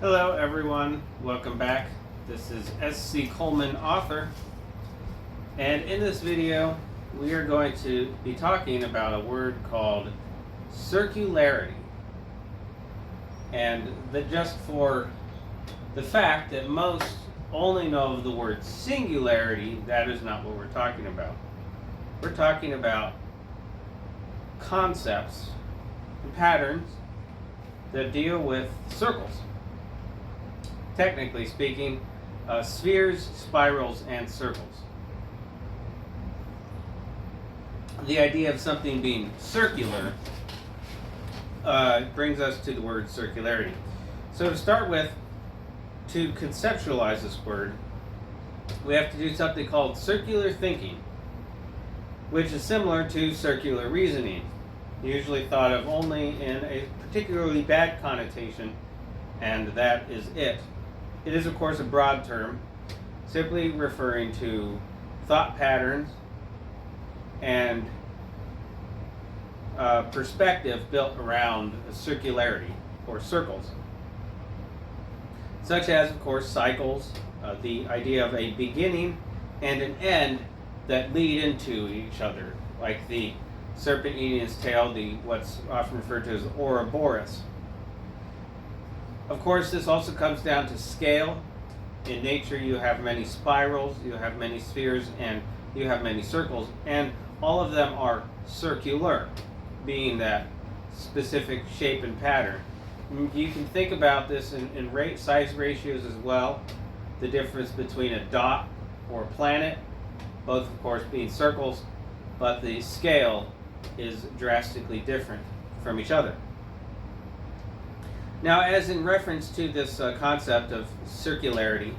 Hello everyone, welcome back. This is S.C. Coleman, author, and in this video we are going to be talking about a word called circularity. And just for the fact that most only know of the word singularity, that is not what we're talking about. We're talking about concepts and patterns that deal with circles. Technically speaking, spheres, spirals, and circles. The idea of something being circular brings us to the word circularity. So to start with, to conceptualize this word, we have to do something called circular thinking, which is similar to circular reasoning, usually thought of only in a particularly bad connotation, and that is it. It is, of course, a broad term, simply referring to thought patterns and perspective built around circularity, or circles. Such as, of course, cycles, the idea of a beginning and an end that lead into each other, like the serpent eating its tail, what's often referred to as Ouroboros. Of course, this also comes down to scale. In nature, you have many spirals, you have many spheres, and you have many circles, and all of them are circular, being that specific shape and pattern. You can think about this in size ratios as well. The difference between a dot or a planet, both of course being circles, but the scale is drastically different from each other. Now, as in reference to this concept of circularity,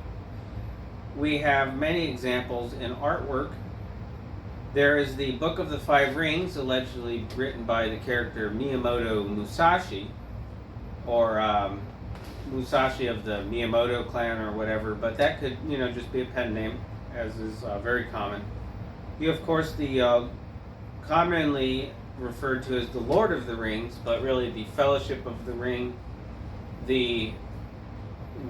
we have many examples in artwork. There is the Book of the Five Rings, allegedly written by the character Miyamoto Musashi, or Musashi of the Miyamoto clan or whatever, but that could, just be a pen name, as is very common. You, of course, the commonly referred to as the Lord of the Rings, but really the Fellowship of the Ring, the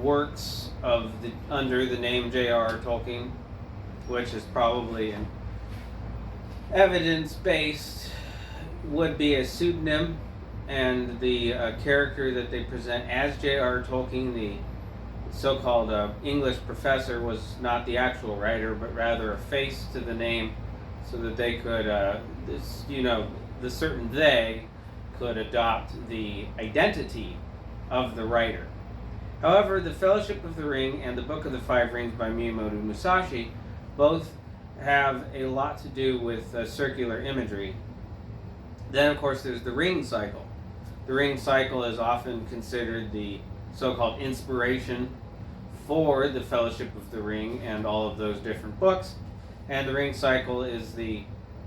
works of under the name J.R.R. Tolkien, which is probably an evidence-based, would be a pseudonym, and the character that they present as J.R.R. Tolkien, the so-called English professor, was not the actual writer, but rather a face to the name, so that they could, the certain they could adopt the identity of the writer. However, the Fellowship of the Ring and the Book of the Five Rings by Miyamoto Musashi both have a lot to do with circular imagery. Then, of course, there's the ring cycle. The ring cycle is often considered the so-called inspiration for the Fellowship of the Ring and all of those different books. And the ring cycle is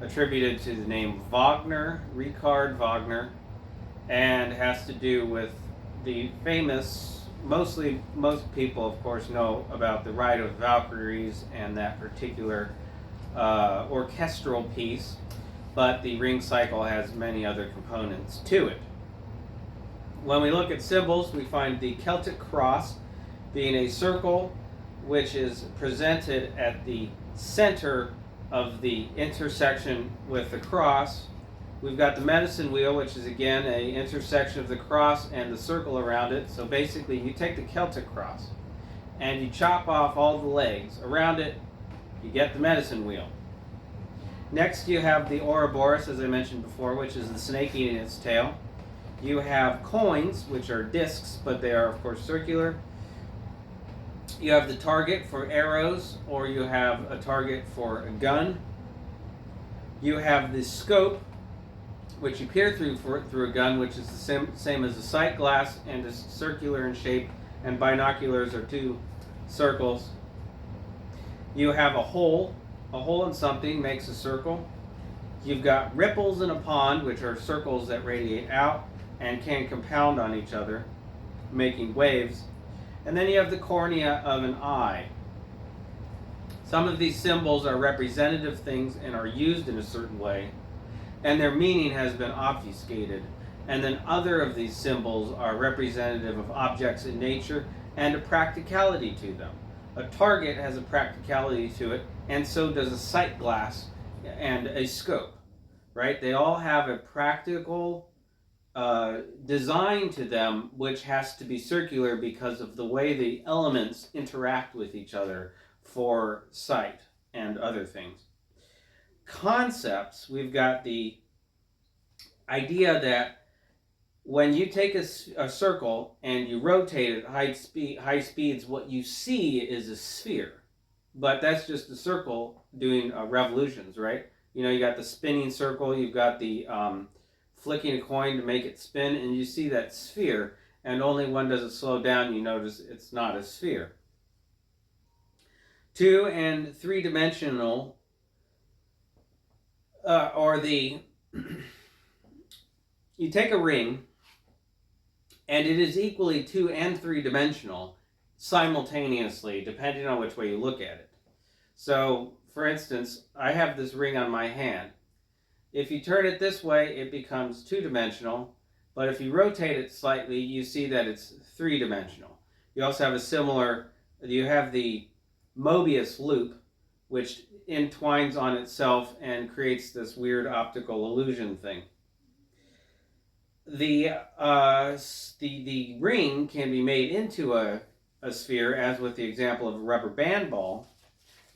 attributed to the name Wagner, Richard Wagner, and has to do with the famous, most people, of course, know about the Ride of Valkyries and that particular orchestral piece, but the ring cycle has many other components to it. When we look at symbols, we find the Celtic cross being a circle which is presented at the center of the intersection with the cross. We've got the medicine wheel, which is again an intersection of the cross and the circle around it. So basically, you take the Celtic cross and you chop off all the legs around it, you get the medicine wheel. Next, you have the Ouroboros, as I mentioned before, which is the snake eating its tail. You have coins, which are discs, but they are, of course, circular. You have the target for arrows, or you have a target for a gun. You have the scope, which you peer through a gun, which is the same as a sight glass and is circular in shape, and binoculars are two circles. You have a hole. A hole in something makes a circle. You've got ripples in a pond, which are circles that radiate out and can compound on each other, making waves. And then you have the cornea of an eye. Some of these symbols are representative things and are used in a certain way, and their meaning has been obfuscated. And then other of these symbols are representative of objects in nature and a practicality to them. A target has a practicality to it, and so does a sight glass and a scope, right? They all have a practical design to them, which has to be circular because of the way the elements interact with each other for sight and other things. Concepts, we've got the idea that when you take a circle and you rotate it at high speeds, what you see is a sphere. But that's just a circle doing revolutions, right? You know, you got the spinning circle, you've got the flicking a coin to make it spin, and you see that sphere. And only when does it slow down, you notice it's not a sphere. 2 and 3 dimensional or the you take a ring and it is equally 2 and 3 dimensional simultaneously, depending on which way you look at it. So, for instance, I have this ring on my hand. If you turn it this way, it becomes 2 dimensional, but if you rotate it slightly, you see that it's 3 dimensional. You also have a similar, you have the Mobius loop, which entwines on itself and creates this weird optical illusion thing. The ring can be made into a sphere, as with the example of a rubber band ball.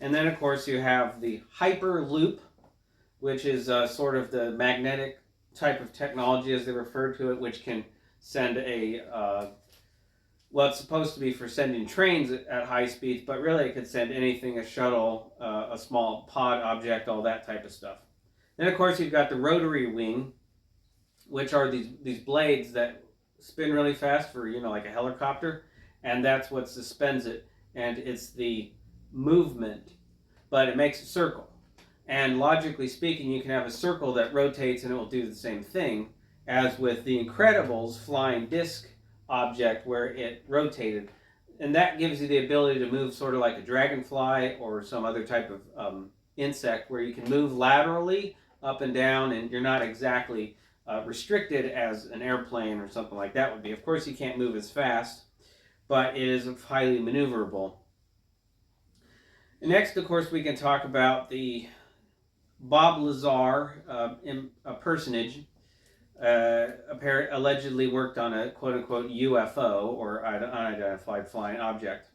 And then, of course, you have the hyperloop, which is sort of the magnetic type of technology, as they refer to it, which can send a, well, it's supposed to be for sending trains at high speeds, but really it could send anything, a shuttle, a small pod object, all that type of stuff. Then, of course, you've got the rotary wing, which are these blades that spin really fast for, you know, like a helicopter, and that's what suspends it, and it's the movement, but it makes a circle. And logically speaking, you can have a circle that rotates and it will do the same thing as with the Incredibles flying disc object where it rotated. And that gives you the ability to move sort of like a dragonfly or some other type of insect, where you can move laterally up and down and you're not exactly restricted as an airplane or something like that would be. Of course, you can't move as fast, but it is highly maneuverable. Next, of course, we can talk about the Bob Lazar, a personage, allegedly worked on a quote-unquote UFO, or unidentified flying object.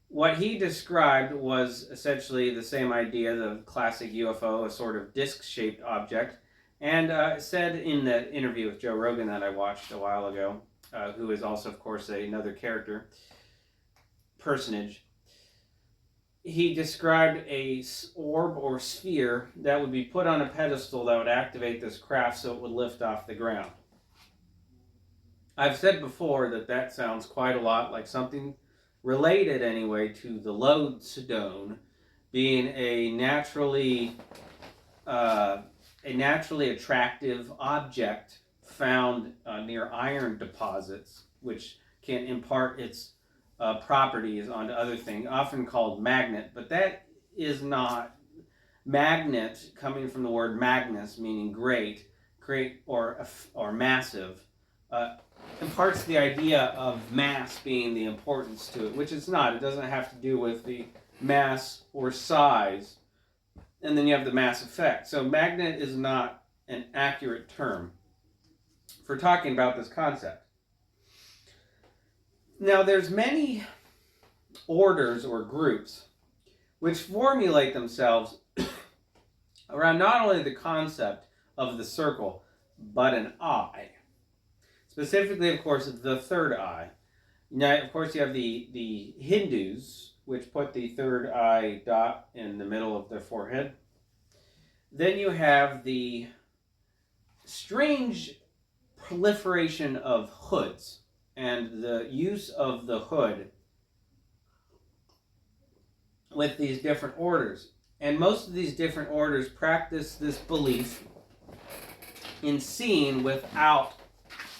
What he described was essentially the same idea, the classic UFO, a sort of disc-shaped object, and said in the interview with Joe Rogan that I watched a while ago, who is also, of course, another personage, he described a orb or sphere that would be put on a pedestal that would activate this craft so it would lift off the ground. I've said before that sounds quite a lot like something related anyway to the lodestone being a naturally attractive object found near iron deposits, which can impart its properties onto other things, often called magnet, but that is not magnet, coming from the word magnus, meaning great or massive, imparts the idea of mass being the importance to it, which it's not. It doesn't have to do with the mass or size, and then you have the mass effect. So magnet is not an accurate term for talking about this concept. Now, there's many orders or groups which formulate themselves around not only the concept of the circle, but an eye. Specifically, of course, the third eye. Now, of course, you have the Hindus, which put the third eye dot in the middle of their forehead. Then you have the strange proliferation of hoods and the use of the hood with these different orders. And most of these different orders practice this belief in seeing without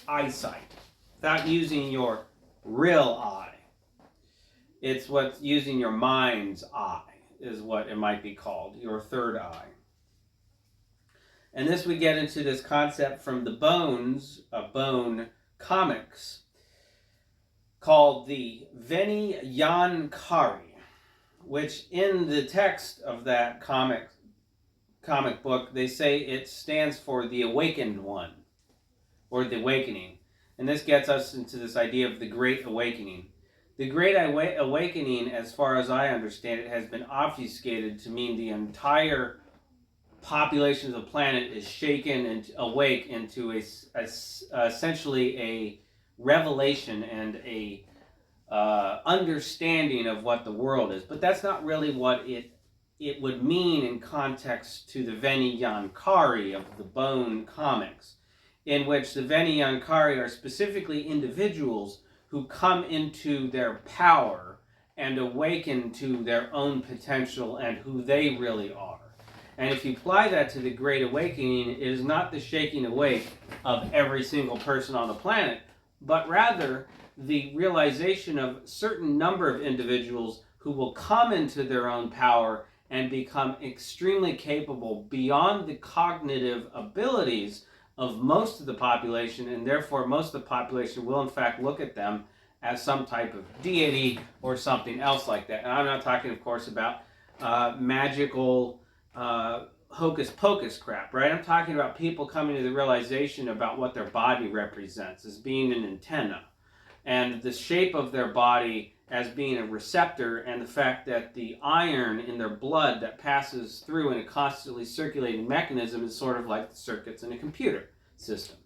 eyesight, without using your real eye. It's what's using your mind's eye is what it might be called, your third eye. And this we get into this concept from the Bone comics called the Veni Yankari, which in the text of that comic book, they say it stands for the awakened one, or the awakening. And this gets us into this idea of the Great Awakening. The Great Awakening, as far as I understand it, has been obfuscated to mean the entire population of the planet is shaken and awake into essentially a revelation and a understanding of what the world is. But that's not really what it would mean in context to the Veni Yankari of the Bone comics, in which the Veni Yankari are specifically individuals who come into their power and awaken to their own potential and who they really are. And if you apply that to the Great Awakening, it is not the shaking awake of every single person on the planet, but rather the realization of a certain number of individuals who will come into their own power and become extremely capable beyond the cognitive abilities of most of the population, and therefore most of the population will in fact look at them as some type of deity or something else like that. And I'm not talking, of course, about magical hocus pocus crap, right? I'm talking about people coming to the realization about what their body represents as being an antenna, and the shape of their body as being a receptor, and the fact that the iron in their blood that passes through in a constantly circulating mechanism is sort of like the circuits in a computer system.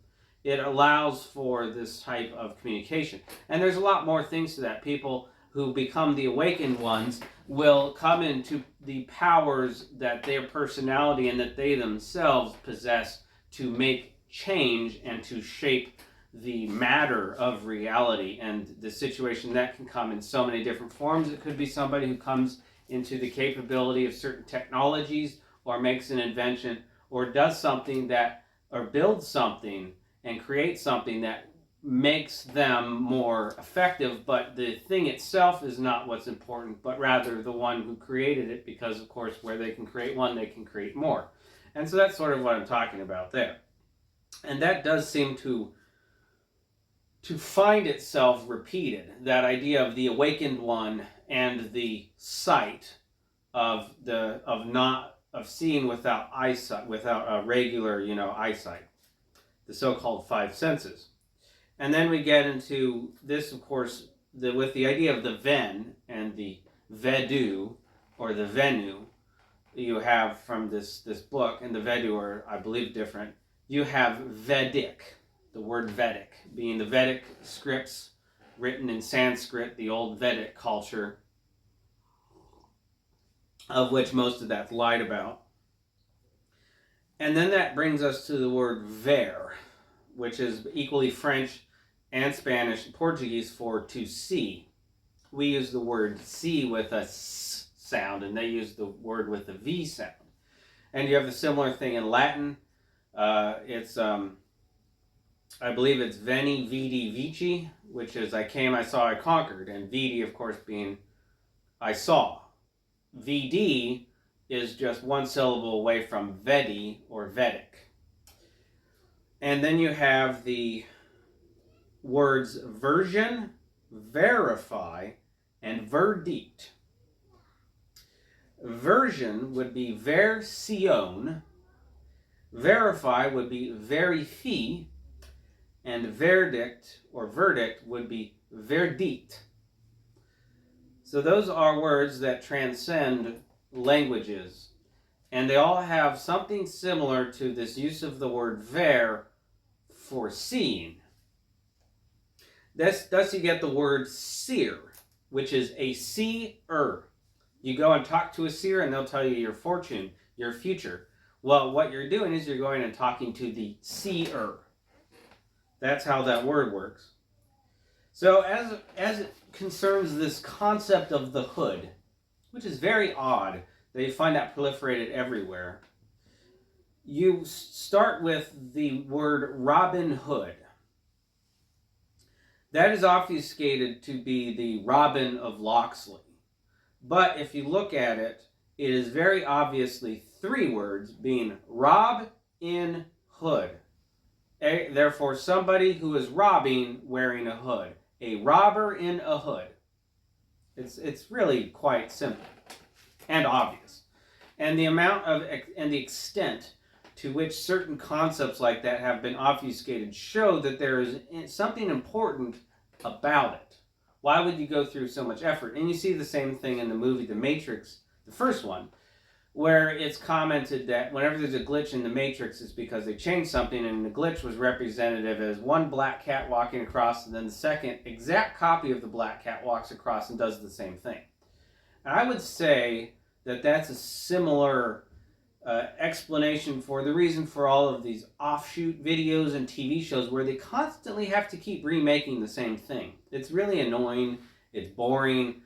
It allows for this type of communication. And there's a lot more things to that. People who become the awakened ones will come into the powers that their personality and that they themselves possess to make change and to shape the matter of reality and the situation. That can come in so many different forms. It could be somebody who comes into the capability of certain technologies, or makes an invention, or does something that, or builds something and creates something that makes them more effective, but the thing itself is not what's important, but rather the one who created it, because of course where they can create one, they can create more. And so that's sort of what I'm talking about there. And that does seem to find itself repeated, that idea of the awakened one and the sight of seeing without eyesight, without a regular, eyesight, the so-called five senses. And then we get into this, of course, with the idea of the Ven and the Vedu, or the Venu, you have from this book, and the Vedu are, I believe, different. You have Vedic, the word Vedic, being the Vedic scripts written in Sanskrit, the old Vedic culture, of which most of that's lied about. And then that brings us to the word ver, which is equally French and Spanish and Portuguese for to see. We use the word see with a s sound, and they use the word with a v sound. And you have a similar thing in Latin. I believe it's veni, vidi, vici, which is I came, I saw, I conquered. And vidi, of course, being I saw. Vd is just one syllable away from Vedi or Vedic. And then you have the words version, verify, and verdict. Version would be version, verify would be verify, and verdict or verdict would be verdict. So those are words that transcend languages, and they all have something similar to this use of the word ver for seeing. Thus you get the word seer, which is a seer. You go and talk to a seer and they'll tell you your fortune, your future. Well, what you're doing is you're going and talking to the seer. That's how that word works. So as it concerns this concept of the hood, which is very odd that you find that proliferated everywhere, you start with the word Robin Hood. That is obfuscated to be the Robin of Locksley. But if you look at it, it is very obviously three words, being Rob, in hood. Therefore, somebody who is robbing wearing a hood. A robber in a hood. It's really quite simple and obvious. And the amount of and the extent to which certain concepts like that have been obfuscated show that there is something important about it. Why would you go through so much effort? And you see the same thing in the movie The Matrix, the first one, where it's commented that whenever there's a glitch in the Matrix, it's because they changed something, and the glitch was representative as one black cat walking across, and then the second exact copy of the black cat walks across and does the same thing. And I would say that that's a similar explanation for the reason for all of these offshoot videos and TV shows where they constantly have to keep remaking the same thing. It's really annoying. It's boring.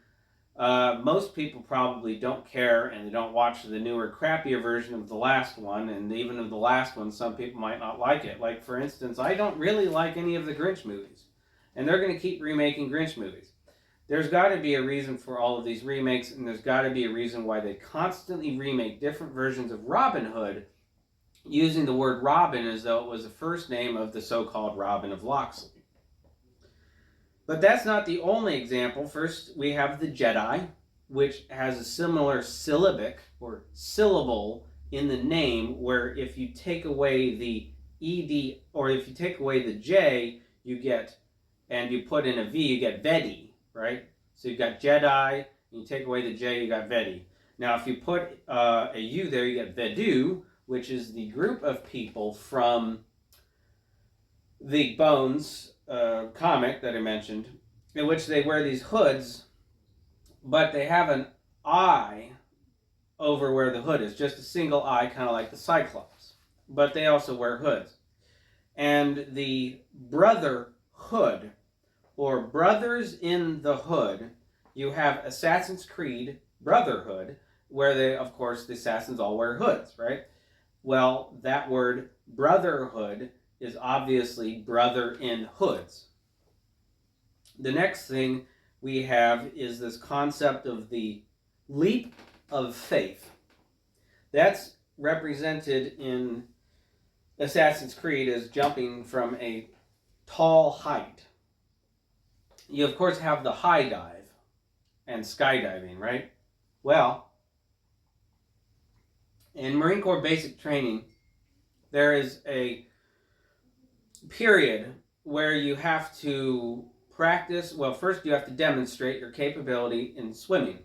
Most people probably don't care, and they don't watch the newer, crappier version of the last one, and even of the last one, some people might not like it. Like, for instance, I don't really like any of the Grinch movies, and they're going to keep remaking Grinch movies. There's got to be a reason for all of these remakes, and there's got to be a reason why they constantly remake different versions of Robin Hood, using the word Robin as though it was the first name of the so-called Robin of Locksley. But that's not the only example. First, we have the Jedi, which has a similar syllabic or syllable in the name, where if you take away the ED, or if you take away the J, you get, and you put in a V, you get Vedi, right? So you got Jedi, and you take away the J, you got Vedi. Now, if you put a U there, you get Vedu, which is the group of people from the Bones comic that I mentioned, in which they wear these hoods, but they have an eye over where the hood is, just a single eye, kind of like the Cyclops. But they also wear hoods. And the Brotherhood, or Brothers in the Hood, you have Assassin's Creed Brotherhood, where they, of course, the assassins all wear hoods, right? Well, that word Brotherhood is obviously brother in hoods. The next thing we have is this concept of the leap of faith. That's represented in Assassin's Creed as jumping from a tall height. You, of course, have the high dive and skydiving, right? Well, in Marine Corps basic training, there is a period where you have to practice. Well, first you have to demonstrate your capability in swimming.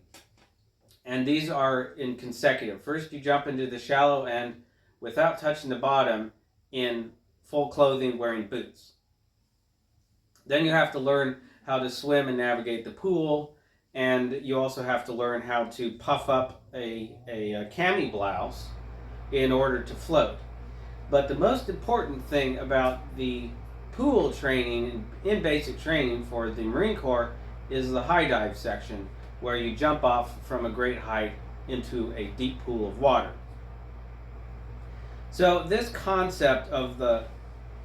And these are in consecutive. First you jump into the shallow end without touching the bottom in full clothing wearing boots. Then you have to learn how to swim and navigate the pool. And you also have to learn how to puff up a cami blouse in order to float. But the most important thing about the pool training in basic training for the Marine Corps is the high dive section, where you jump off from a great height into a deep pool of water. So this concept of the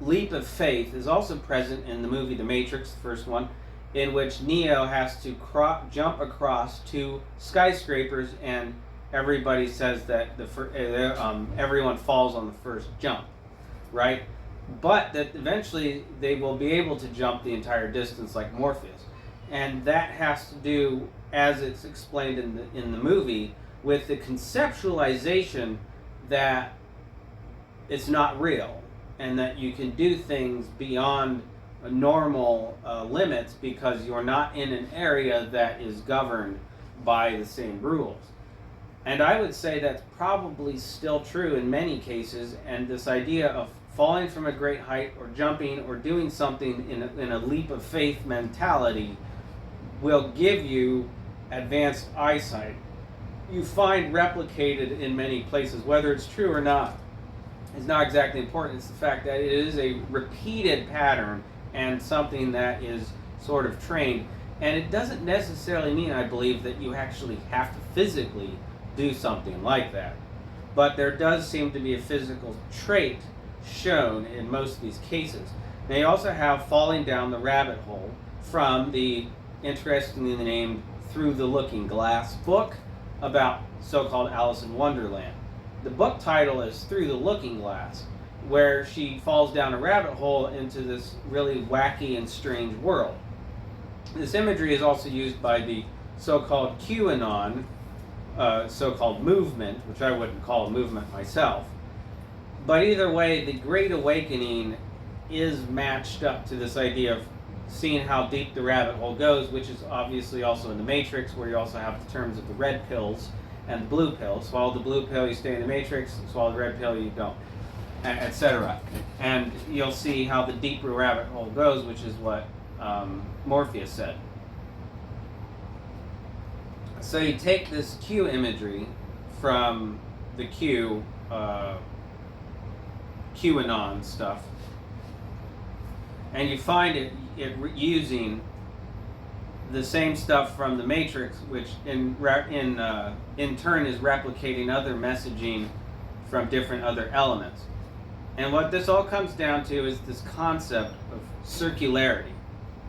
leap of faith is also present in the movie The Matrix, the first one, in which Neo has to jump across two skyscrapers, and everybody says that everyone falls on the first jump, right? But that eventually they will be able to jump the entire distance like Morpheus. And that has to do, as it's explained in the movie, with the conceptualization that it's not real, and that you can do things beyond normal limits because you're not in an area that is governed by the same rules. And I would say that's probably still true in many cases, and this idea of falling from a great height or jumping or doing something in a leap of faith mentality will give you advanced eyesight. You find replicated in many places. Whether it's true or not is not exactly important. It's the fact that it is a repeated pattern and something that is sort of trained. And it doesn't necessarily mean, I believe, that you actually have to physically do something like that. But there does seem to be a physical trait shown in most of these cases. They also have falling down the rabbit hole from the interestingly named Through the Looking Glass book about so-called Alice in Wonderland. The book title is Through the Looking Glass, where she falls down a rabbit hole into this really wacky and strange world. This imagery is also used by the so-called QAnon, so-called movement, which I wouldn't call a movement myself. But either way, the Great Awakening is matched up to this idea of seeing how deep the rabbit hole goes, which is obviously also in the Matrix, where you also have the terms of the red pills and the blue pill. Swallow the blue pill, you stay in the Matrix. Swallow the red pill, you don't, etc. And you'll see how the deeper rabbit hole goes, which is what Morpheus said. So you take this Q imagery from the QAnon stuff, and you find it using the same stuff from the Matrix, which in turn is replicating other messaging from different other elements. And what this all comes down to is this concept of circularity.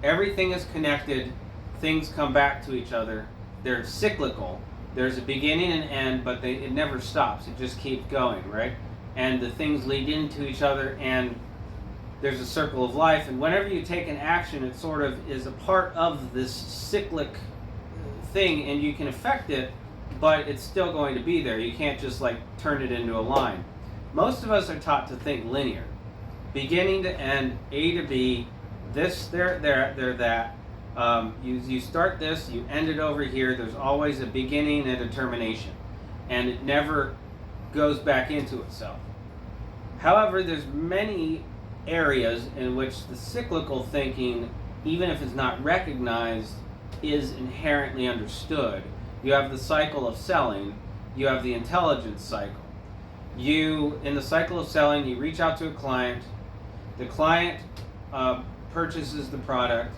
Everything is connected, things come back to each other, they're cyclical. There's a beginning and end, but it never stops, it just keeps going, right? And the things lead into each other, and there's a circle of life, and whenever you take an action, it sort of is a part of this cyclic thing, and you can affect it, but it's still going to be there. You can't just like turn it into a line. Most of us are taught to think linear, beginning to end, A to B, this, there, that. You start this, you end it over here. There's always a beginning and a termination, and it never goes back into itself. However, there's many areas in which the cyclical thinking, even if it's not recognized, is inherently understood. You have the cycle of selling, you have the intelligence cycle. In the cycle of selling, you reach out to a client, the client purchases the product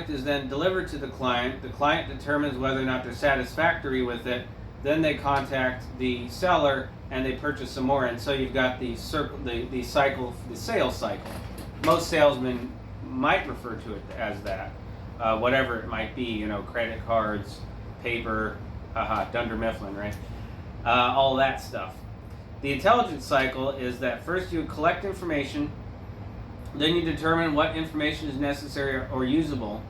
is then delivered to the client determines whether or not they're satisfactory with it, then they contact the seller and they purchase some more, and so you've got the cycle, the sales cycle. Most salesmen might refer to it as that, whatever it might be, credit cards, paper, Dunder Mifflin, right? All that stuff. The intelligence cycle is that first you collect information, then you determine what information is necessary or usable,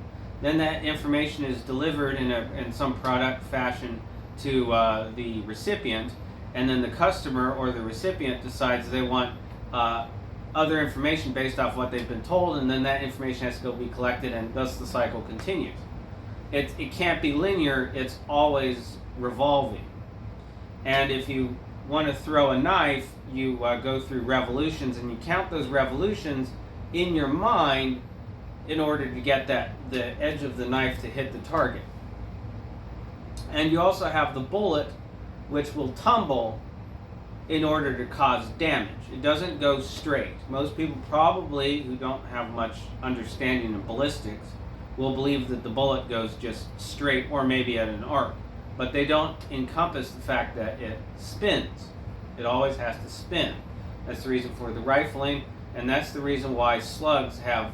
then that information is delivered in some product fashion to the recipient, and then the customer or the recipient decides they want other information based off what they've been told, and then that information has to go be collected, and thus the cycle continues. It can't be linear, it's always revolving. And if you want to throw a knife, you go through revolutions, and you count those revolutions in your mind in order to get the edge of the knife to hit the target. And you also have the bullet, which will tumble in order to cause damage. It doesn't go straight. Most people probably, who don't have much understanding of ballistics, will believe that the bullet goes just straight or maybe at an arc. But they don't encompass the fact that it spins. It always has to spin. That's the reason for the rifling, and that's the reason why slugs have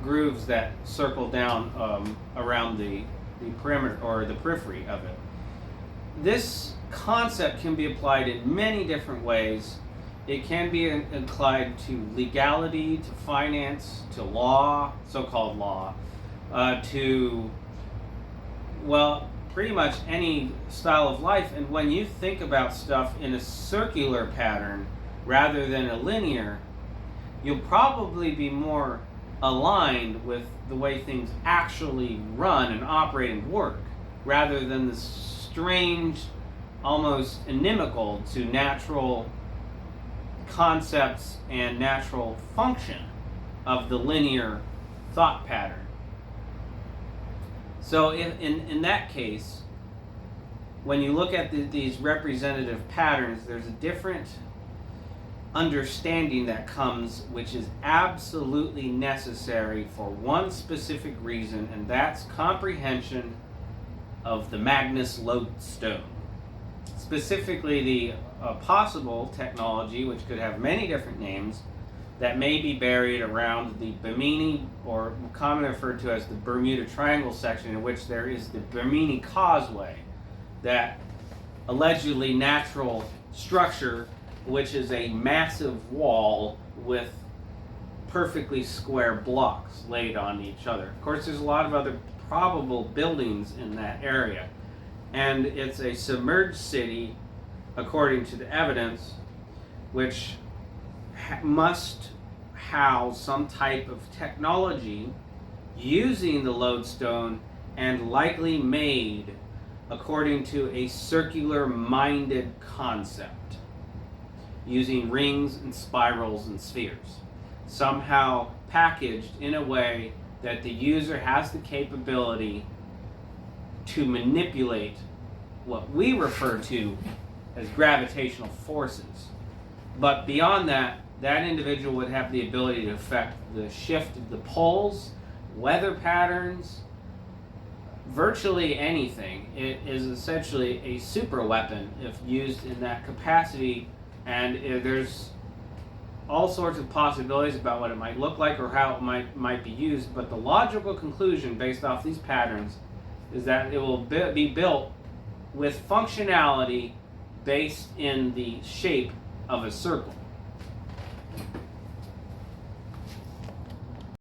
grooves that circle down around the perimeter or the periphery of it. This concept can be applied in many different ways. It can be applied to legality, to finance, to law, so-called law, to, well, pretty much any style of life. And when you think about stuff in a circular pattern rather than a linear, you'll probably be more aligned with the way things actually run and operate and work, rather than the strange, almost inimical to natural concepts and natural function of the linear thought pattern. So in that case, when you look at these representative patterns, there's a different understanding that comes, which is absolutely necessary for one specific reason, and that's comprehension of the Magnus lodestone. Specifically, the possible technology, which could have many different names, that may be buried around the Bimini, or commonly referred to as the Bermuda Triangle section, in which there is the Bimini Causeway, that allegedly natural structure which is a massive wall with perfectly square blocks laid on each other. Of course, there's a lot of other probable buildings in that area, and it's a submerged city, according to the evidence, which must house some type of technology using the lodestone and likely made according to a circular-minded concept, using rings and spirals and spheres, somehow packaged in a way that the user has the capability to manipulate what we refer to as gravitational forces. But beyond that, that individual would have the ability to affect the shift of the poles, weather patterns, virtually anything. It is essentially a super weapon if used in that capacity, and there's all sorts of possibilities about what it might look like or how it might be used, but the logical conclusion based off these patterns is that it will be built with functionality based in the shape of a circle.